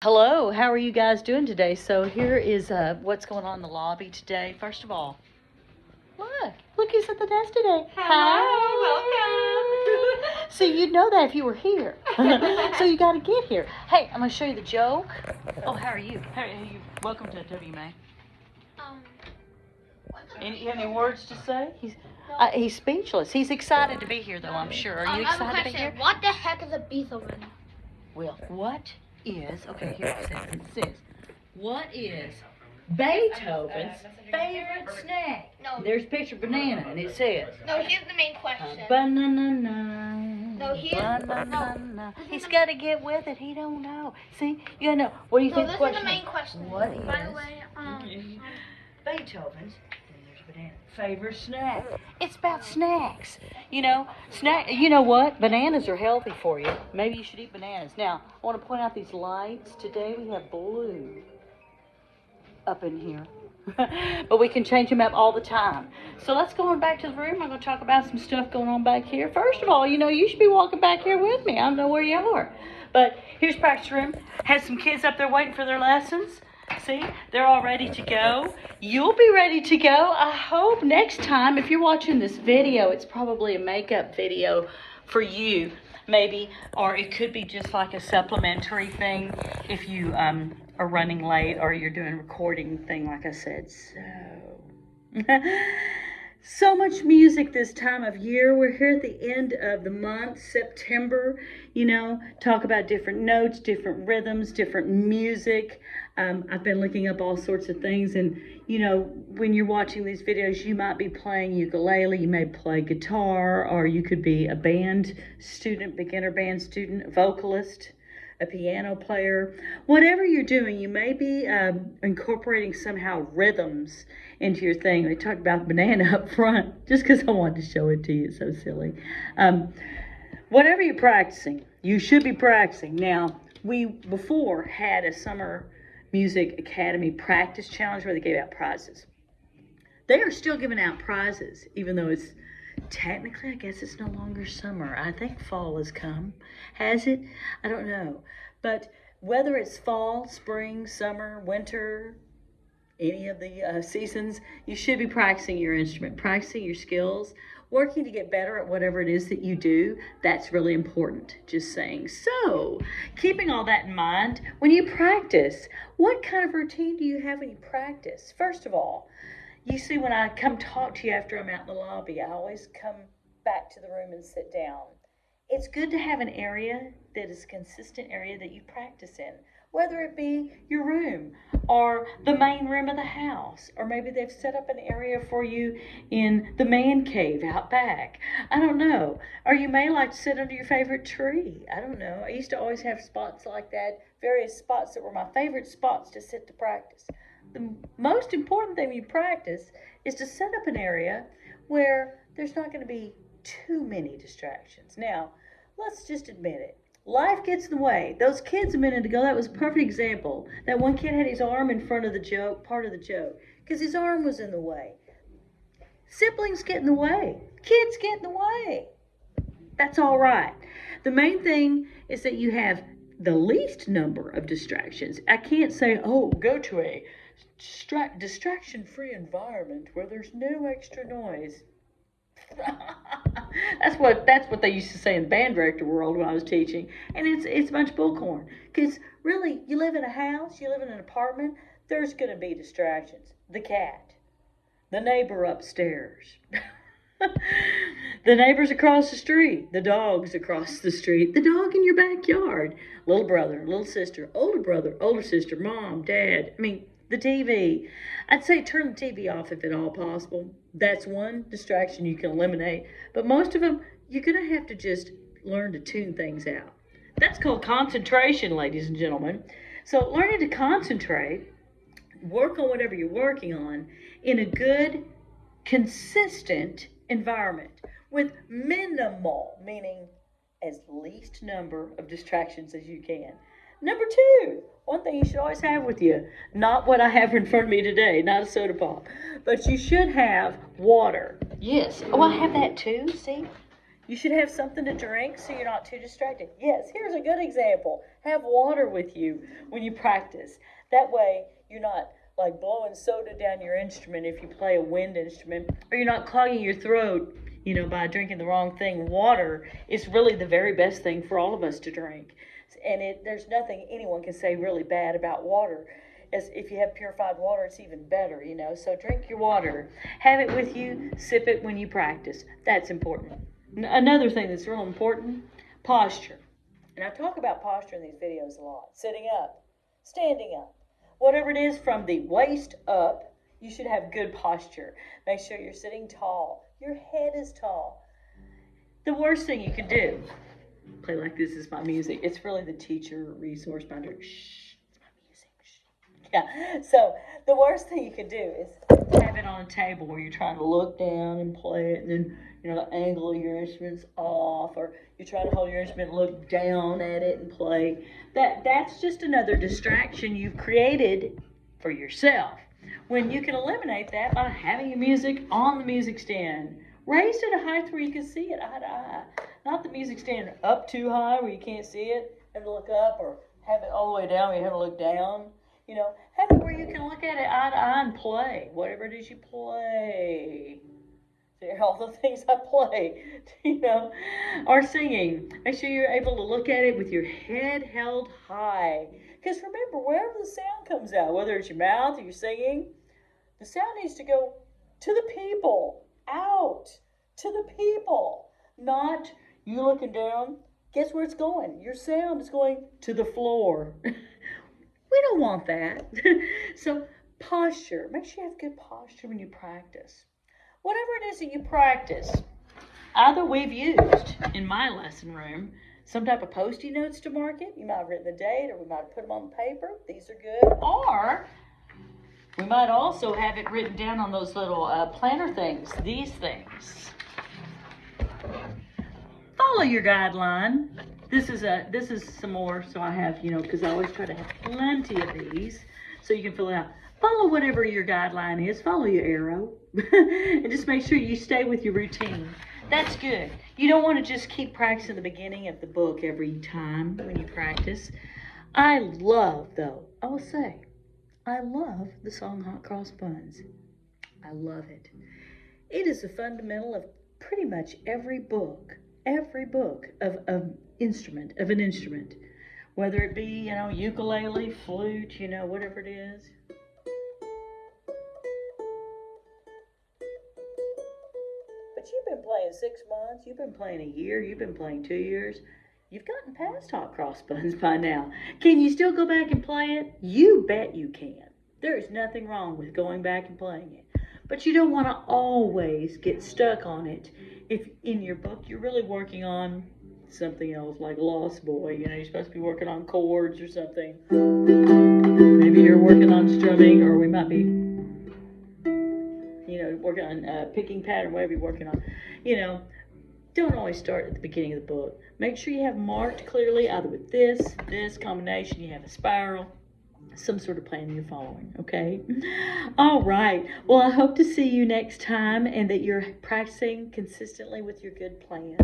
Hello, how are you guys doing today? So here is what's going on in the lobby today. First of all, look who's at the desk today. Hi, welcome. So you'd know that if you were here. So you got to get here. Hey, I'm going to show you the joke. Oh, how are you? Welcome to WMA. Any words to say? He's speechless. He's excited to be here, though, I'm sure. Are you excited to be here? What the heck is a Beethoven? Well, okay, here it says, what is Beethoven's favorite snack? No. There's a picture of banana, and it says, No, here's the main question. banana. No, Banana. He's got to get with it. He don't know. See, you know, what do you No, think this the question is the main question. What is By the way, Beethoven's favorite snack? It's about snacks. You know what? Bananas are healthy for you. Maybe you should eat bananas. Now, I want to point out these lights. Today we have blue up in here. But we can change them up all the time. So let's go on back to the room. I'm going to talk about some stuff going on back here. First of all, you should be walking back here with me. I don't know where you are. But here's practice room. Has some kids up there waiting for their lessons. See, they're all ready to go. You'll be ready to go. I hope next time, if you're watching this video, it's probably a makeup video for you, maybe, or it could be just like a supplementary thing if you are running late or you're doing a recording thing, like I said. So much music this time of year. We're here at the end of the month, September, talk about different notes, different rhythms, different music. I've been looking up all sorts of things, and, when you're watching these videos, you might be playing ukulele, you may play guitar, or you could be a band student, beginner band student, a vocalist, a piano player. Whatever you're doing, you may be incorporating somehow rhythms into your thing. They talked about banana up front just because I wanted to show it to you. It's so silly. Whatever you're practicing, you should be practicing. Now, we before had a Summer Music Academy practice challenge where they gave out prizes. They are still giving out prizes, even though it's technically, I guess it's no longer summer. I think fall has come. Has it? I don't know. But whether it's fall, spring, summer, winter, any of the seasons, you should be practicing your instrument, practicing your skills, working to get better at whatever it is that you do. That's really important, just saying. So, keeping all that in mind, when you practice, what kind of routine do you have when you practice? First of all, you see, when I come talk to you after I'm out in the lobby, I always come back to the room and sit down. It's good to have an area that is a consistent area that you practice in, whether it be your room or the main room of the house, or maybe they've set up an area for you in the man cave out back. I don't know. Or you may like to sit under your favorite tree. I don't know. I used to always have spots like that, various spots that were my favorite spots to sit to practice. The most important thing when you practice is to set up an area where there's not going to be too many distractions. Now, let's just admit it. Life gets in the way. Those kids a minute ago, that was a perfect example. That one kid had his arm in front of the joke, part of the joke, because his arm was in the way. Siblings get in the way. Kids get in the way. That's all right. The main thing is that you have the least number of distractions. I can't say, go to a distraction-free environment where there's no extra noise. That's what they used to say in the band director world when I was teaching, and it's a bunch of bullcorn. Because really, you live in a house, you live in an apartment, there's going to be distractions. The cat, the neighbor upstairs, the neighbors across the street, the dogs across the street, the dog in your backyard, little brother, little sister, older sister, mom, dad. The TV. I'd say turn the TV off if at all possible. That's one distraction you can eliminate. But most of them, you're going to have to just learn to tune things out. That's called concentration, ladies and gentlemen. So learning to concentrate, work on whatever you're working on in a good, consistent environment with minimal, meaning as least number of distractions as you can. Number two, one thing you should always have with you, not what I have in front of me today, not a soda pop, but you should have water. Yes. Oh, I have that too, see? You should have something to drink so you're not too distracted. Yes, here's a good example. Have water with you when you practice. That way you're not like blowing soda down your instrument if you play a wind instrument, or you're not clogging your throat, by drinking the wrong thing. Water is really the very best thing for all of us to drink. And there's nothing anyone can say really bad about water. As if you have purified water, it's even better, So drink your water. Have it with you. Sip it when you practice. That's important. Another thing that's real important, posture. And I talk about posture in these videos a lot. Sitting up, standing up. Whatever it is from the waist up, you should have good posture. Make sure you're sitting tall. Your head is tall. The worst thing you can do, play like this is my music. It's really the teacher resource binder. Shh, it's my music. Shh. Yeah, so the worst thing you can do is have it on a table where you're trying to look down and play it, and then, the angle of your instrument's off, or you're trying to hold your instrument, look down at it and play. That's just another distraction you've created for yourself. When you can eliminate that by having your music on the music stand, raised at a height where you can see it eye to eye. Not the music stand up too high where you can't see it, have to look up, or have it all the way down where you have to look down. Have it where you can look at it eye to eye and play. Whatever it is you play. All the things I play, or singing. Make sure you're able to look at it with your head held high. Because remember, wherever the sound comes out, whether it's your mouth or you're singing, the sound needs to go to the people, out to the people, not you looking down. Guess where it's going? Your sound is going to the floor. We don't want that. So posture, make sure you have good posture when you practice. Whatever it is that you practice, either we've used in my lesson room some type of Post-it notes to mark it. You might have written the date, or we might have put them on the paper. These are good. Or we might also have it written down on those little planner things, these things. Follow your guideline. This is some more, so I have, because I always try to have plenty of these, so you can fill it out. Follow whatever your guideline is. Follow your arrow. And just make sure you stay with your routine. That's good. You don't want to just keep practicing the beginning of the book every time when you practice. I will say, I love the song Hot Cross Buns. I love it. It is a fundamental of pretty much every book of an instrument. Whether it be, ukulele, flute, whatever it is. But you've been playing 6 months, you've been playing a year, you've been playing 2 years. You've gotten past Hot Cross Buns by now. Can you still go back and play it? You bet you can. There is nothing wrong with going back and playing it. But you don't want to always get stuck on it. If in your book you're really working on something else, like Lost Boy, you're supposed to be working on chords or something. Maybe you're working on strumming, or we might be working on picking pattern, whatever you're working on. Don't always start at the beginning of the book. Make sure you have marked clearly, either with this combination, you have a spiral, some sort of plan you're following, okay? All right. Well, I hope to see you next time, and that you're practicing consistently with your good plan.